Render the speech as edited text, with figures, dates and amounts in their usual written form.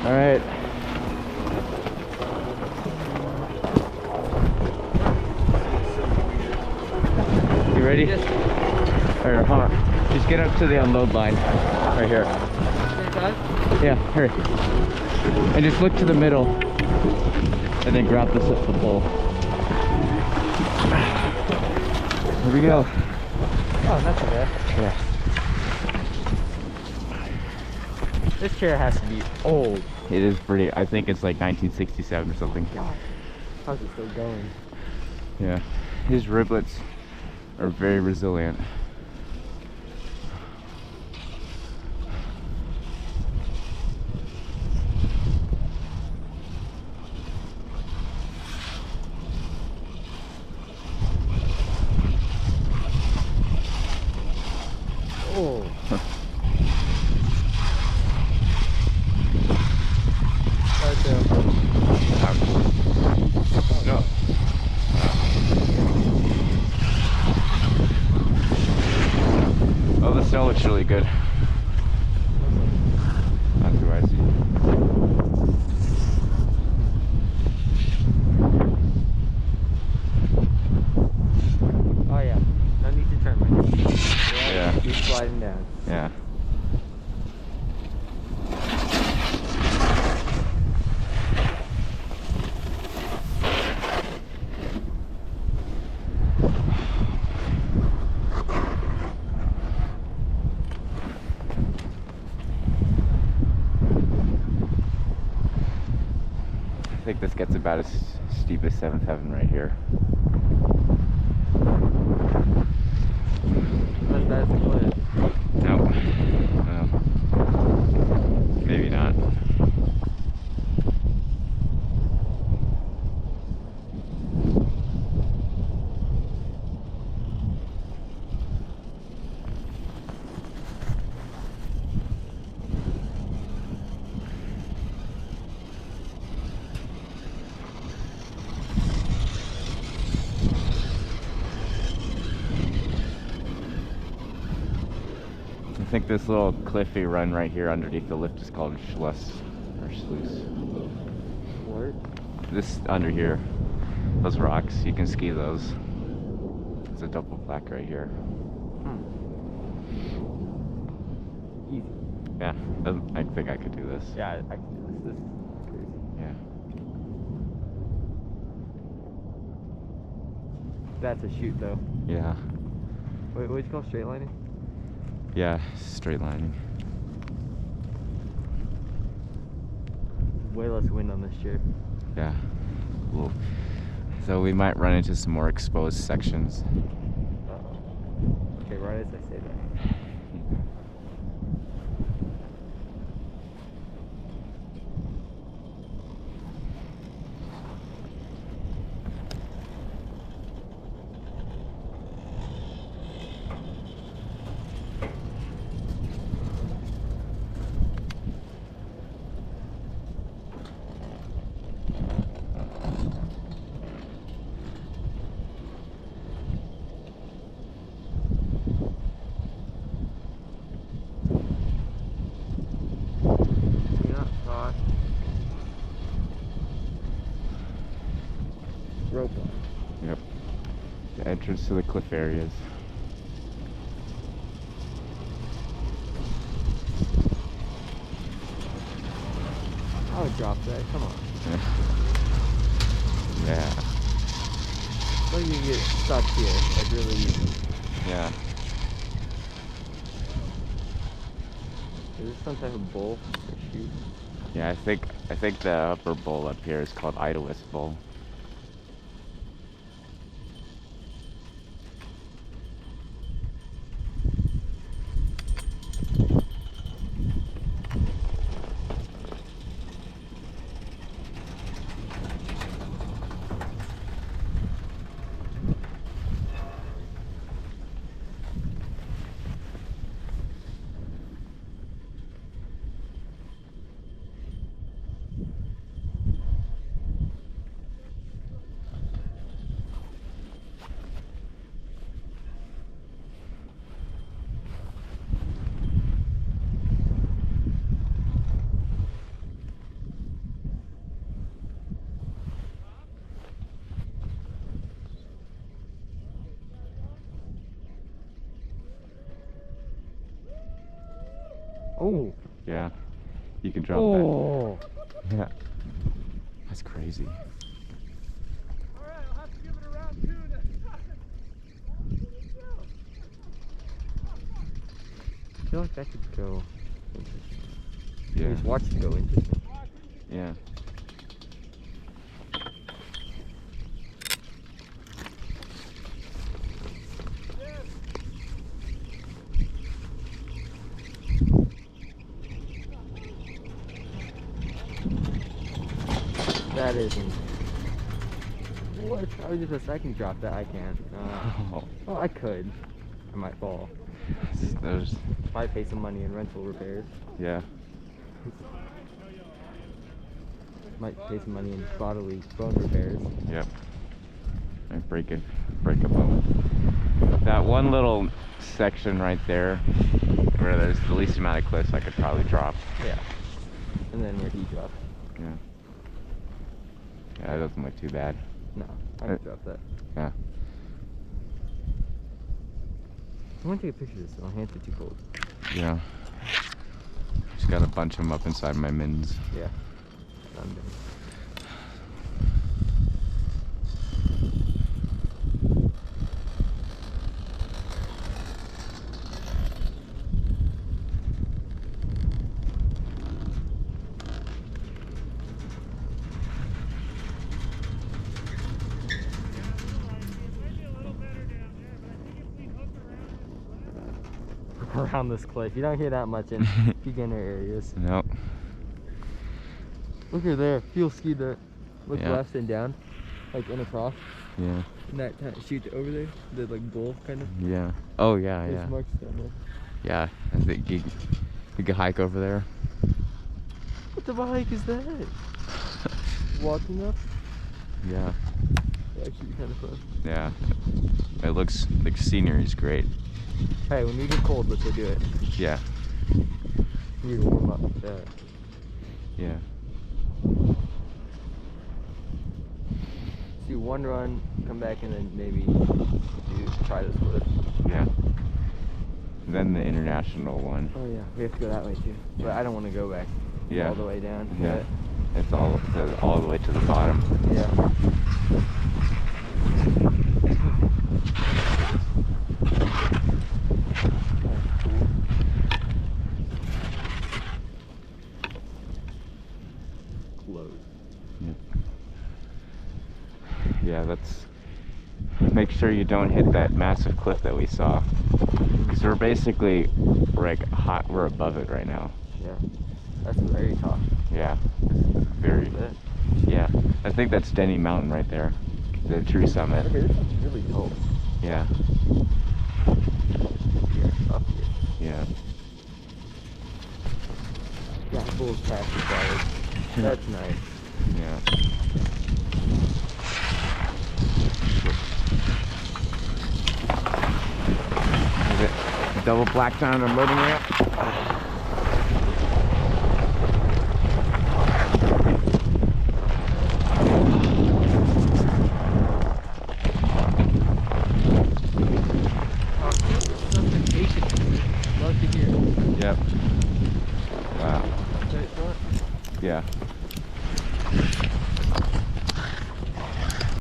All right. You ready? Yes. All right, hold on. Just get up to the unload line. Right here. Yeah, hurry. And just look to the middle. And then grab the pole. Here we go. Oh, not too bad. Yeah. This chair has to be old. It is pretty. I think it's like 1967 or something. God, how's it still going? Yeah. His riblets are very resilient. Oh. No. Oh, the snow looks really good. Not too icy. Oh yeah, no need to turn my knee. Yeah. Keep sliding down. Yeah. I think this gets about as steep as 7th Heaven right here. Not as bad as the cliff. No. No. Maybe not. I think this little cliffy run right here underneath the lift is called Schluss or Sluice. What? This under here, those rocks, you can ski those. There's a double plaque right here. Easy. Yeah, I think I could do this. Yeah, I can do this. This is crazy. Yeah. That's a shoot though. Yeah. Wait, what'd you call straight lining? Yeah, straight lining. Way less wind on this chair. Yeah. Cool. So we might run into some more exposed sections. Uh-oh. Okay, right as I say that. Rope line. Yep. The entrance to the cliff areas. I would drop that. Come on. Yeah. Look, you get stuck here. Like really easy. Yeah. Is this some type of bowl or shoot? Yeah, I think the upper bowl up here is called Edelweiss bowl. Oh. Yeah. You can drop Oh. that. Yeah. That's crazy. Alright, I'll have to give it a round 2 next time. I feel like that could go. Yeah. Just watch it go interesting. Yeah. That isn't. What? I was just a second drop that I can't. Well, I could. I might fall. There's, Probably pay some money in rental repairs. yeah. Might pay some money in bodily bone repairs. Yep. And break a bone. That one little section right there, where there's the least amount of cliffs, I could probably drop. Yeah. And then where he dropped. Yeah. Yeah, that doesn't look too bad. No, I could drop that. Yeah. I want to take a picture of this, so my hands are too cold. Yeah. Just gotta bunch them up inside my mittens. Yeah. I'm done. Around this cliff. You don't hear that much in beginner areas. Nope. Look here, there. Fuel ski there. Look Yeah. left and down. Like in a cross. Yeah. And that kind of shoots over there. The like bowl kind of. Yeah. Oh yeah, There's yeah. marks down there. Yeah. I think you could hike over there. What the hike is that? Walking up? Yeah. That actually kind of fun. Yeah. It looks like scenery is great. Hey, when we get cold, let's go do it. Yeah. We need to warm up. Yeah. Do one run, come back, and then maybe try this cliff. Yeah. Then the international one. Oh yeah, we have to go that way too. But I don't want to go back Yeah. all the way down. Yeah. It's all the way to the bottom. Yeah. Yeah, that's. Make sure you don't hit that massive cliff that we saw, because we're basically we're above it right now. Yeah, that's very tough. Yeah, it's very. Yeah, I think that's Denny Mountain right there, the true summit. Okay, this is really cold. Yeah. Here, up here. Yeah. Yeah, bulls past the flowers. That's nice. Yeah. Is it a double black down unloading ramp? Love to hear. Yep. Wow. Yeah.